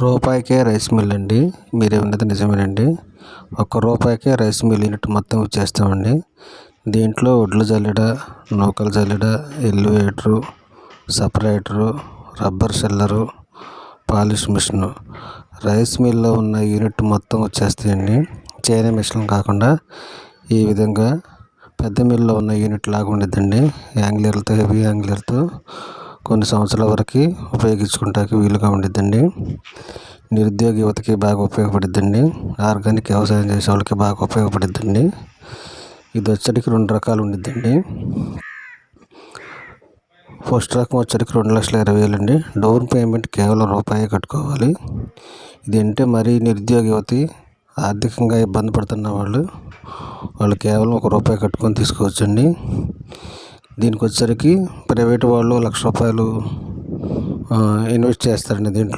రూపాయికే rice mill అండి. మీరు విన్నది నిజమేనండి. రూపాయికే రైస్ మిల్ యూనిట్ మొత్తం ఇచ్చేస్తామండి. దీంట్లో వడ్లు జల్లెడ, నూకలు జల్లెడ, elevator, separator, rubber sheller, polish machine, rice మిల్లో ఉన్న యూనిట్ మొత్తం వచ్చేస్తాయండి. చైనా మిషన్ కాకుండా ఈ విధంగా పెద్ద మిల్లో ఉన్న యూనిట్ లాగా ఉండిద్దండి. యాంగ్లర్లతో, హెవీ యాంగ్లర్తో కొన్ని సంవత్సరాల వరకు ఉపయోగించుకుంటానికి వీలుగా ఉండిద్దండి. నిరుద్యోగ యువతకి బాగా ఉపయోగపడిద్దండి. ఆర్గానిక్ వ్యవసాయం చేసే వాళ్ళకి బాగా ఉపయోగపడిద్దండి. ఇది వచ్చరికి 2 రకాలు ఉండిద్దండి. ఫస్ట్ రకం వచ్చరికి 2,20,000 అండి. డౌన్ పేమెంట్ కేవలం రూపాయి కట్టుకోవాలి. ఇదంటే మరీ నిరుద్యోగ యువతి ఆర్థికంగా ఇబ్బంది పడుతున్న వాళ్ళు కేవలం ₹1 కట్టుకొని తీసుకోవచ్చండి. దీనికి వచ్చరికి ప్రైవేటు వాళ్ళు ₹1,00,000 ఇన్వెస్ట్ చేస్తారండి దీంట్లో.